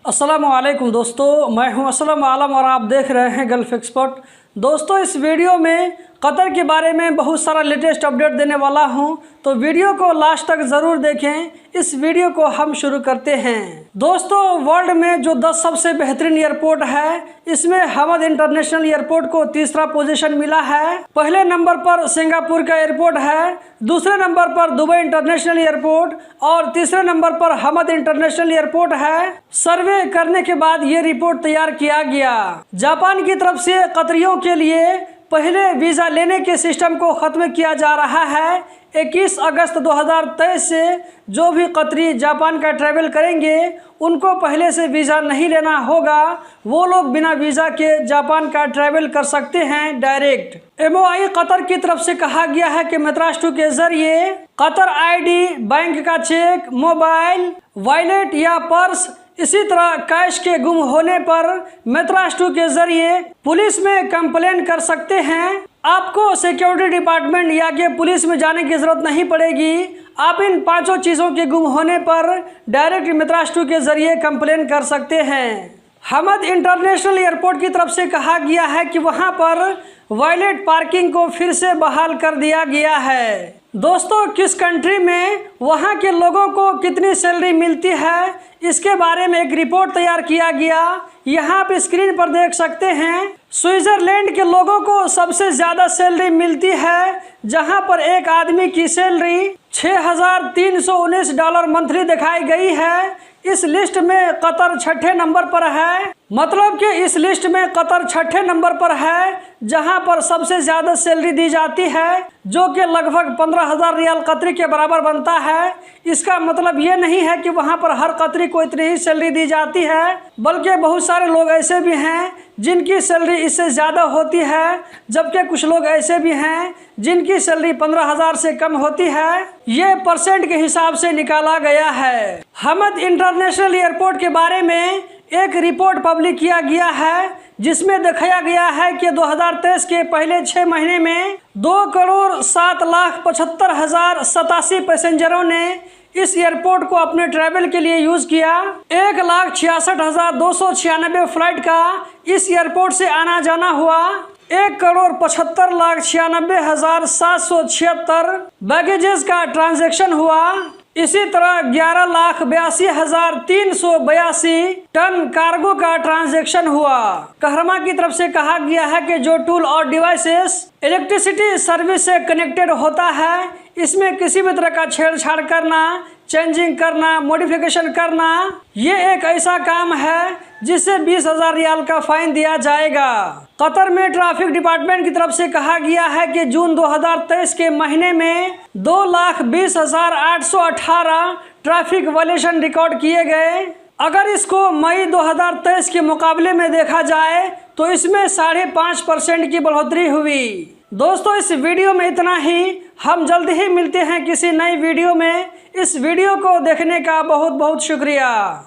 अस्सलामुअलैकुम दोस्तों, मैं हूं असलम आलम और आप देख रहे हैं गल्फ एक्सपर्ट। दोस्तों, इस वीडियो में कतर के बारे में बहुत सारा लेटेस्ट अपडेट देने वाला हूं, तो वीडियो को लास्ट तक ज़रूर देखें। इस वीडियो को हम शुरू करते हैं। दोस्तों, वर्ल्ड में जो 10 सबसे बेहतरीन एयरपोर्ट है, इसमें हमद इंटरनेशनल एयरपोर्ट को तीसरा पोजीशन मिला है। पहले नंबर पर सिंगापुर का एयरपोर्ट है, दूसरे नंबर पर दुबई इंटरनेशनल एयरपोर्ट और तीसरे नंबर पर हमद इंटरनेशनल एयरपोर्ट है। सर्वे करने के बाद ये रिपोर्ट तैयार किया गया। जापान की तरफ से कतरियों के लिए पहले वीज़ा लेने के सिस्टम को ख़त्म किया जा रहा है। 21 अगस्त 2023 से जो भी कतरी जापान का ट्रैवल करेंगे उनको पहले से वीज़ा नहीं लेना होगा। वो लोग बिना वीज़ा के जापान का ट्रैवल कर सकते हैं डायरेक्ट। MOI कतर की तरफ से कहा गया है कि मेट्रास2 के जरिए कतर ID, बैंक का चेक, मोबाइल, वॉलेट या पर्स, इसी तरह कैश के गुम होने पर मेट्रास2 के जरिए पुलिस में कंप्लेन कर सकते हैं। आपको सिक्योरिटी डिपार्टमेंट या के पुलिस में जाने की ज़रूरत नहीं पड़ेगी। आप इन 5 चीज़ों के गुम होने पर डायरेक्ट मेट्रास2 के जरिए कंप्लेन कर सकते हैं। हमद इंटरनेशनल एयरपोर्ट की तरफ से कहा गया है कि वहां पर वॉलेट पार्किंग को फिर से बहाल कर दिया गया है। दोस्तों, किस कंट्री में वहां के लोगों को कितनी सैलरी मिलती है, इसके बारे में एक रिपोर्ट तैयार किया गया। यहाँ आप स्क्रीन पर देख सकते हैं। स्विट्जरलैंड के लोगों को सबसे ज़्यादा सैलरी मिलती है, जहां पर एक आदमी की सैलरी $6,319 मंथली दिखाई गई है। इस लिस्ट में कतर 6ठे नंबर पर है। मतलब कि इस लिस्ट में कतर 6ठे नंबर पर है, जहां पर सबसे ज़्यादा सैलरी दी जाती है, जो कि लगभग 15,000 रियाल कतरी के बराबर बनता है। इसका मतलब ये नहीं है कि वहां पर हर कतरी को इतनी ही सैलरी दी जाती है, बल्कि बहुत सारे लोग ऐसे भी हैं जिनकी सैलरी इससे ज़्यादा होती है, जबकि कुछ लोग ऐसे भी हैं जिनकी सैलरी 15,000 से कम होती है। ये परसेंट के हिसाब से निकाला गया है। हमद इंटरनेशनल एयरपोर्ट के बारे में एक रिपोर्ट पब्लिक किया गया है, जिसमें दिखाया गया है कि 2023 के पहले 6 महीने में 2,07,75,087 पैसेंजरों ने इस एयरपोर्ट को अपने ट्रैवल के लिए यूज़ किया। 1,66,296 फ्लाइट का इस एयरपोर्ट से आना जाना हुआ। 1,75,96,776 बैगेजेस का ट्रांजैक्शन हुआ। इसी तरह 11,82,382 टन कार्गो का ट्रांजैक्शन हुआ। कहरमा की तरफ से कहा गया है कि जो टूल और डिवाइसेस इलेक्ट्रिसिटी सर्विस से कनेक्टेड होता है, इसमें किसी भी तरह का छेड़छाड़ करना, चेंजिंग करना, मॉडिफिकेशन करना, ये एक ऐसा काम है जिससे 20,000 रियाल का फाइन दिया जाएगा। कतर में ट्रैफिक डिपार्टमेंट की तरफ से कहा गया है कि जून 2023 के महीने में 2,20,818 ट्रैफिक वायलेशन रिकॉर्ड किए गए। अगर इसको मई 2023 के मुकाबले में देखा जाए तो इसमें 5.5% की बढ़ोतरी हुई। दोस्तों, इस वीडियो में इतना ही। हम जल्द ही मिलते हैं किसी नई वीडियो में। इस वीडियो को देखने का बहुत बहुत शुक्रिया।